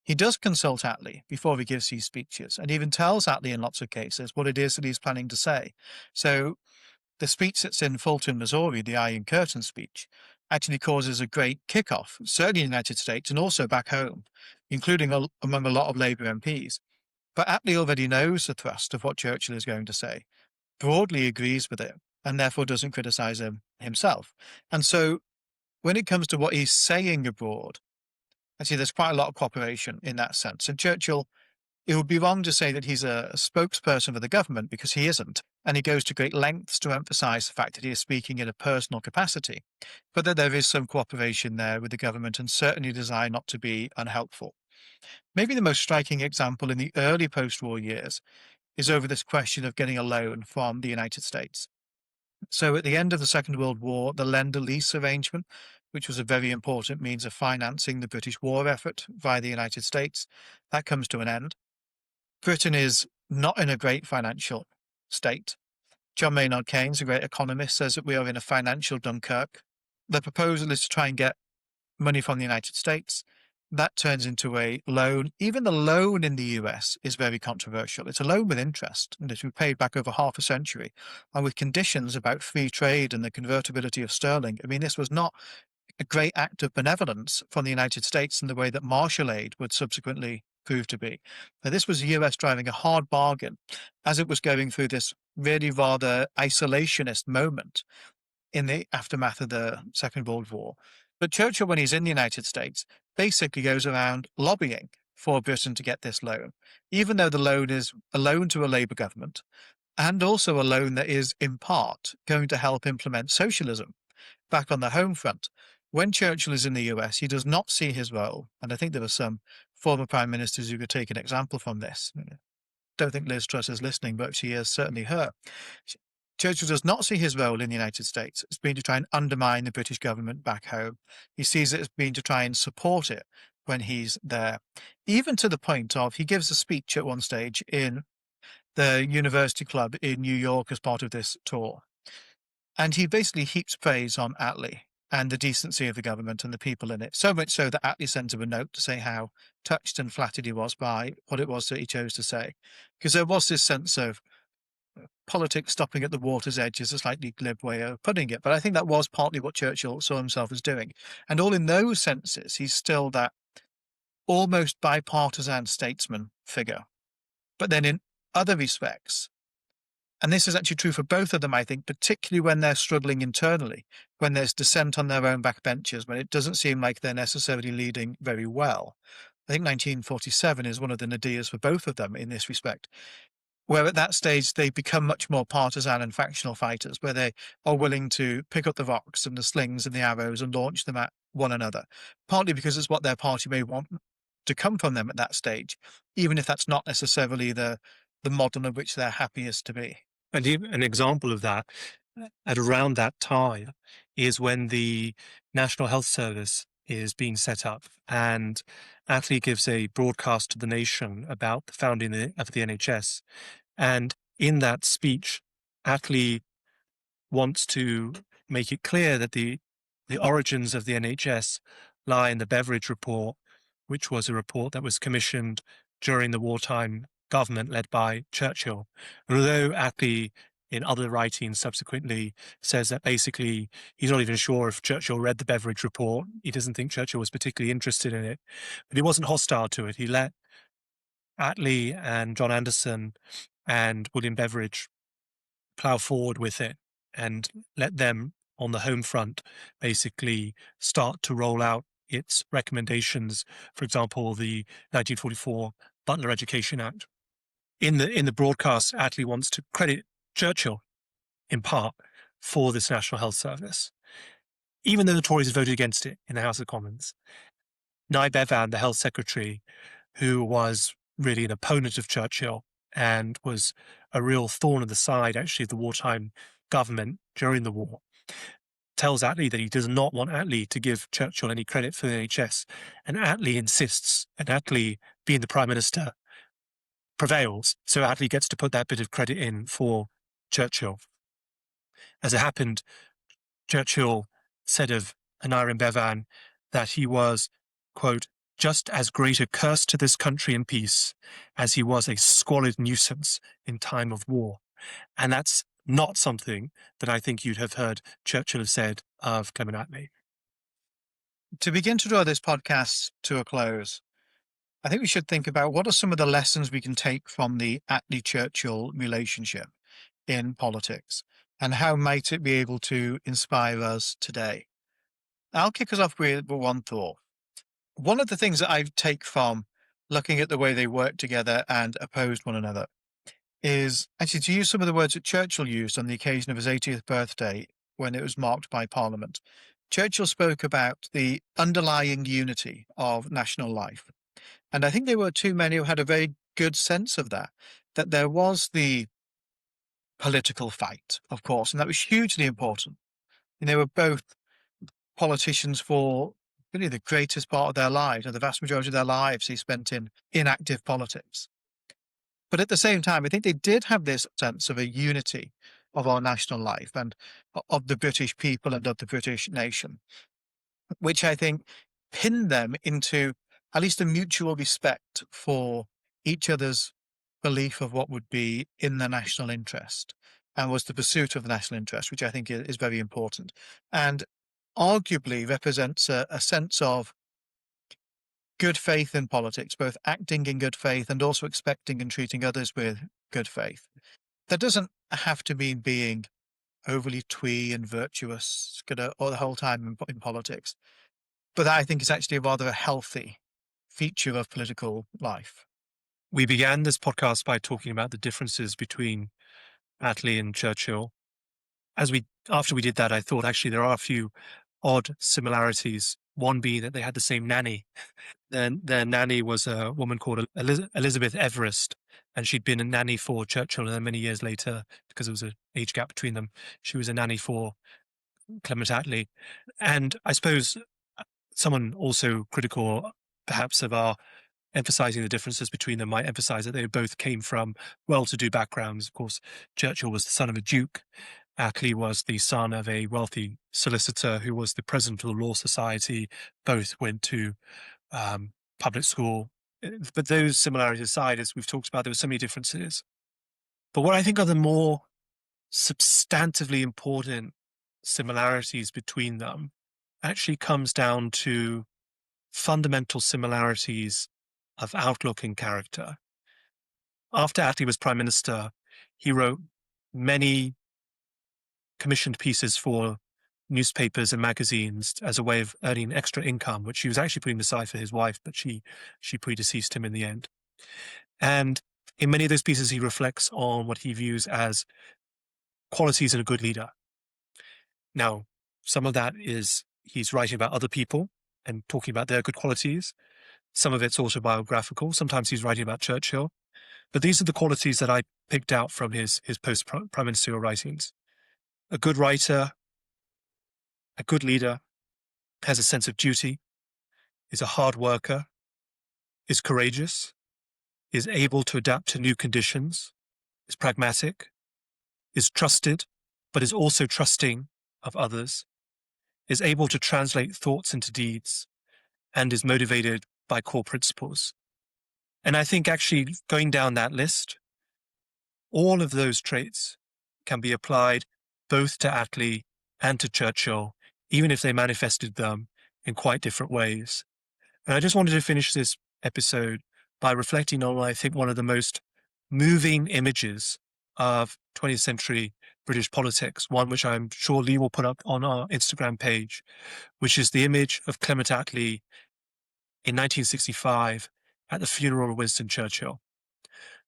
he does consult Attlee before he gives these speeches, and even tells Attlee in lots of cases what it is that he's planning to say. So the speech that's in Fulton, Missouri, the Iron Curtain speech, actually causes a great kickoff, certainly in the United States and also back home, including among a lot of Labour MPs. But Attlee already knows the thrust of what Churchill is going to say, broadly agrees with it, and therefore doesn't criticise him himself. And so when it comes to what he's saying abroad, actually there's quite a lot of cooperation in that sense. And Churchill, it would be wrong to say that he's a spokesperson for the government, because he isn't. And he goes to great lengths to emphasise the fact that he is speaking in a personal capacity, but that there is some cooperation there with the government, and certainly designed not to be unhelpful. Maybe the most striking example in the early post-war years is over this question of getting a loan from the United States. So at the end of the Second World War, the Lend-Lease arrangement, which was a very important means of financing the British war effort via the United States, that comes to an end. Britain is not in a great financial state. John Maynard Keynes, a great economist, says that we are in a financial Dunkirk. The proposal is to try and get money from the United States. That turns into a loan. Even the loan in the US is very controversial. It's a loan with interest, and it's been paid back over half a century, and with conditions about free trade and the convertibility of sterling. I mean, this was not a great act of benevolence from the United States in the way that Marshall Aid would subsequently prove to be. Now, this was the US driving a hard bargain as it was going through this really rather isolationist moment in the aftermath of the Second World War. But Churchill, when he's in the United States, basically goes around lobbying for Britain to get this loan, even though the loan is a loan to a Labour government and also a loan that is, in part, going to help implement socialism back on the home front. When Churchill is in the US, he does not see his role, and I think there are some former prime ministers who could take an example from this. Don't think Liz Truss is listening, but she is certainly her. Churchill does not see his role in the United States as being to try and undermine the British government back home. He sees it as being to try and support it when he's there, even to the point of he gives a speech at one stage in the University Club in New York as part of this tour. And he basically heaps praise on Attlee and the decency of the government and the people in it, so much so that Attlee sends him a note to say how touched and flattered he was by what it was that he chose to say. Because there was this sense of politics stopping at the water's edge is a slightly glib way of putting it, but I think that was partly what Churchill saw himself as doing. And all in those senses, he's still that almost bipartisan statesman figure. But then in other respects, and this is actually true for both of them, I think, particularly when they're struggling internally, when there's dissent on their own backbenches, when it doesn't seem like they're necessarily leading very well. I think 1947 is one of the nadiyas for both of them in this respect, where at that stage they become much more partisan and factional fighters, where they are willing to pick up the rocks and the slings and the arrows and launch them at one another, partly because it's what their party may want to come from them at that stage, even if that's not necessarily the model of which they're happiest to be. And even an example of that, at around that time, is when the National Health Service is being set up, and Attlee gives a broadcast to the nation about the founding of the NHS. And in that speech, Attlee wants to make it clear that the origins of the NHS lie in the Beveridge Report, which was a report that was commissioned during the wartime government led by Churchill. And although Attlee, in other writings subsequently, says that basically he's not even sure if Churchill read the Beveridge Report, he doesn't think Churchill was particularly interested in it, but he wasn't hostile to it. He let Attlee and John Anderson and William Beveridge plough forward with it and let them on the home front basically start to roll out its recommendations. For example, the 1944 Butler Education Act. In the broadcast, Attlee wants to credit Churchill in part for this National Health Service, even though the Tories had voted against it in the House of Commons. Nye Bevan, the Health Secretary, who was really an opponent of Churchill and was a real thorn in the side, actually, of the wartime government during the war, tells Attlee that he does not want Attlee to give Churchill any credit for the NHS. And Attlee insists, and Attlee, being the Prime Minister, prevails. So Attlee gets to put that bit of credit in for Churchill. As it happened, Churchill said of Aneurin Bevan that he was, quote, just as great a curse to this country in peace as he was a squalid nuisance in time of war. And that's not something that I think you'd have heard Churchill have said of Clement Attlee. To begin to draw this podcast to a close, I think we should think about what are some of the lessons we can take from the Attlee-Churchill relationship in politics, and how might it be able to inspire us today? I'll kick us off with one thought. One of the things that I take from looking at the way they worked together and opposed one another is actually to use some of the words that Churchill used on the occasion of his 80th birthday when it was marked by Parliament. Churchill spoke about the underlying unity of national life. And I think there were too many who had a very good sense of that there was the political fight, of course, and that was hugely important. And they were both politicians for really the greatest part of their lives, and the vast majority of their lives he spent in inactive politics. But at the same time, I think they did have this sense of a unity of our national life and of the British people and of the British nation, which I think pinned them into at least a mutual respect for each other's belief of what would be in the national interest and was the pursuit of the national interest, which I think is very important and arguably represents a sense of good faith in politics, both acting in good faith and also expecting and treating others with good faith. That doesn't have to mean being overly twee and virtuous all the whole time in politics, but that I think is actually rather a healthy feature of political life. We began this podcast by talking about the differences between Attlee and Churchill. After we did that, I thought actually there are a few odd similarities. One being that they had the same nanny. Their nanny was a woman called Elizabeth Everest, and she'd been a nanny for Churchill, and then many years later, because there was an age gap between them, she was a nanny for Clement Attlee. And I suppose someone also critical, perhaps, of our emphasizing the differences between them might emphasize that they both came from well-to-do backgrounds. Of course, Churchill was the son of a duke. Attlee was the son of a wealthy solicitor who was the president of the Law Society. Both went to public school. But those similarities aside, as we've talked about, there were so many differences. But what I think are the more substantively important similarities between them actually comes down to fundamental similarities of outlook and character. After Attlee was Prime Minister, he wrote many commissioned pieces for newspapers and magazines as a way of earning extra income, which he was actually putting aside for his wife, but she predeceased him in the end. And in many of those pieces, he reflects on what he views as qualities in a good leader. Now, some of that is he's writing about other people and talking about their good qualities. Some of it's autobiographical. Sometimes he's writing about Churchill. But these are the qualities that I picked out from his post-prime ministerial writings. A good writer, a good leader, has a sense of duty, is a hard worker, is courageous, is able to adapt to new conditions, is pragmatic, is trusted, but is also trusting of others, is able to translate thoughts into deeds, and is motivated by core principles. And I think actually going down that list, all of those traits can be applied both to Attlee and to Churchill, even if they manifested them in quite different ways. And I just wanted to finish this episode by reflecting on what I think one of the most moving images of 20th century British politics, one which I'm sure Lee will put up on our Instagram page, which is the image of Clement Attlee in 1965 at the funeral of Winston Churchill.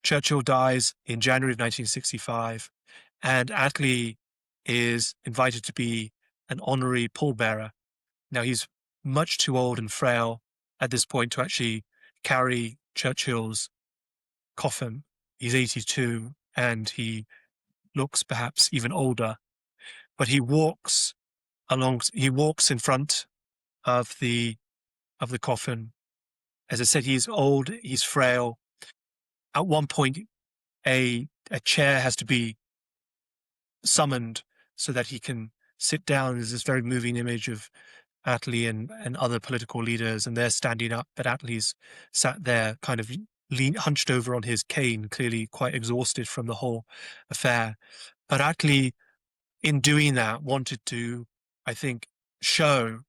Churchill dies in January of 1965, and Attlee is invited to be an honorary pallbearer. Now, he's much too old and frail at this point to actually carry Churchill's coffin. He's 82, and he looks perhaps even older, but he walks in front of the coffin. As I said, he's old, he's frail. At one point, a chair has to be summoned so that he can sit down. There's this very moving image of Attlee and other political leaders, and they're standing up, but Attlee's sat there kind of hunched over on his cane, clearly quite exhausted from the whole affair. But Attlee, in doing that, wanted to, I think, show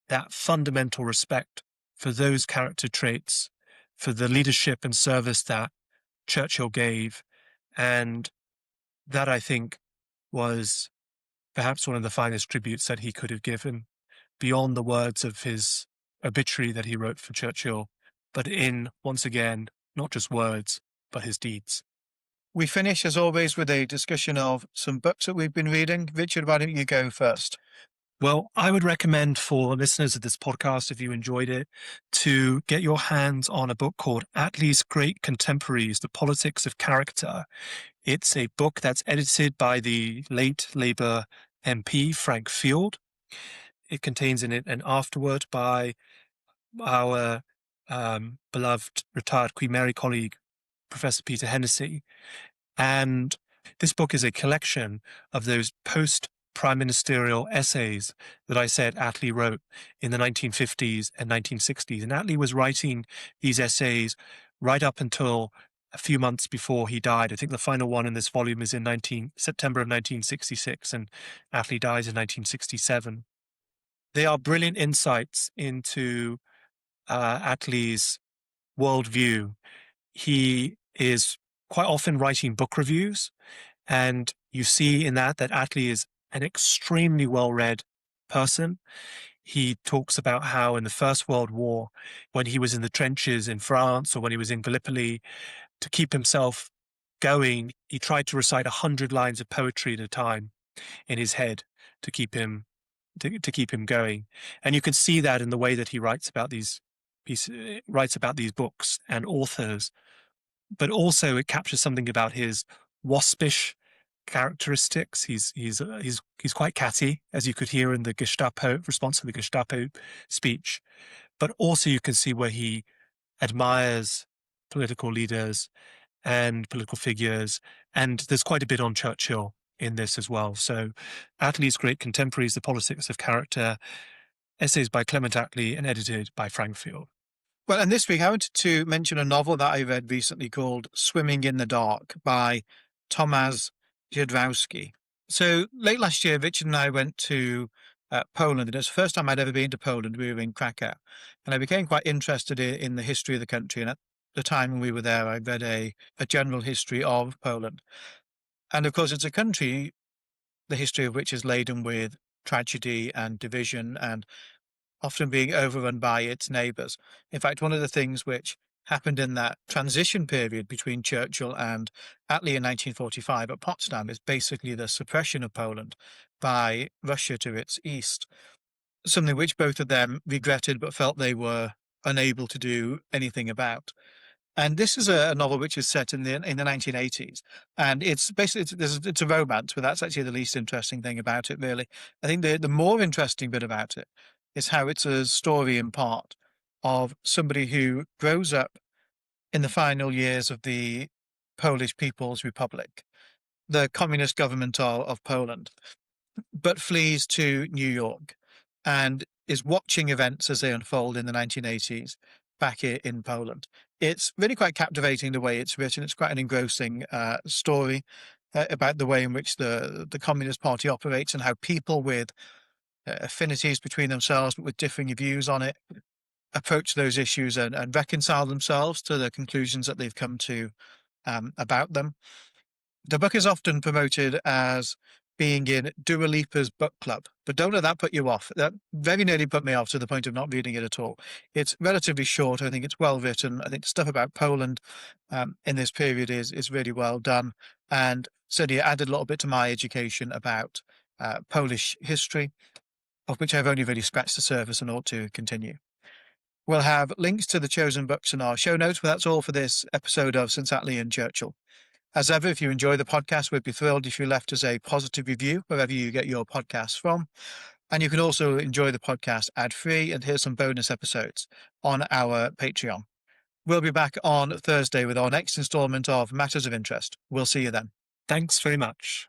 that fundamental respect for those character traits, for the leadership and service that Churchill gave. And that, I think, was perhaps one of the finest tributes that he could have given, beyond the words of his obituary that he wrote for Churchill, but in, once again, not just words, but his deeds. We finish, as always, with a discussion of some books that we've been reading. Richard, why don't you go first? Well, I would recommend for listeners of this podcast, if you enjoyed it, to get your hands on a book called Attlee's Great Contemporaries, The Politics of Character. It's a book that's edited by the late Labour MP Frank Field. It contains in it an afterword by our beloved retired Queen Mary colleague, Professor Peter Hennessy. And this book is a collection of those post-prime ministerial essays that I said Attlee wrote in the 1950s and 1960s. And Attlee was writing these essays right up until a few months before he died. I think the final one in this volume is in September of 1966, and Attlee dies in 1967. They are brilliant insights into Attlee's worldview. He is quite often writing book reviews, and you see in that Attlee is an extremely well-read person. He talks about how in the First World War, when he was in the trenches in France or when he was in Gallipoli, to keep himself going, he tried to recite 100 lines of poetry at a time in his head to keep him going. And you can see that in the way that he writes about these books and authors. But also it captures something about his waspish characteristics. He's quite catty, as you could hear in the Gestapo response to the Gestapo speech. But also you can see where he admires political leaders and political figures, and there's quite a bit on Churchill in this as well. So Attlee's great contemporaries, The Politics of Character, essays by Clement Attlee and edited by Frank Field. Well, and this week I wanted to mention a novel that I read recently called Swimming in the Dark by Tomasz Jadwowski. So late last year, Richard and I went to Poland, and it's the first time I'd ever been to Poland. We were in Krakow, and I became quite interested in the history of the country. And at the time when we were there, I read a general history of Poland. And of course, it's a country, the history of which is laden with tragedy and division and often being overrun by its neighbours. In fact, one of the things which happened in that transition period between Churchill and Attlee in 1945 at Potsdam is basically the suppression of Poland by Russia to its east, something which both of them regretted but felt they were unable to do anything about. And this is a novel which is set in the 1980s, and it's basically it's a romance, but that's actually the least interesting thing about it, really. I think the more interesting bit about it is how it's a story in part of somebody who grows up in the final years of the Polish People's Republic, the communist government of Poland, but flees to New York and is watching events as they unfold in the 1980s back here in Poland. It's really quite captivating the way it's written. It's quite an engrossing story about the way in which the Communist Party operates and how people with affinities between themselves but with differing views on it approach those issues and reconcile themselves to the conclusions that they've come to about them. The book is often promoted as being in Dua Lipa's book club, but don't let that put you off. That very nearly put me off to the point of not reading it at all. It's relatively short. I think it's well written. I think the stuff about Poland in this period is really well done, and certainly added a little bit to my education about Polish history, of which I've only really scratched the surface and ought to continue. We'll have links to the chosen books in our show notes, but that's all for this episode of Since Attlee and Churchill. As ever, if you enjoy the podcast, we'd be thrilled if you left us a positive review wherever you get your podcasts from. And you can also enjoy the podcast ad-free and hear some bonus episodes on our Patreon. We'll be back on Thursday with our next installment of Matters of Interest. We'll see you then. Thanks very much.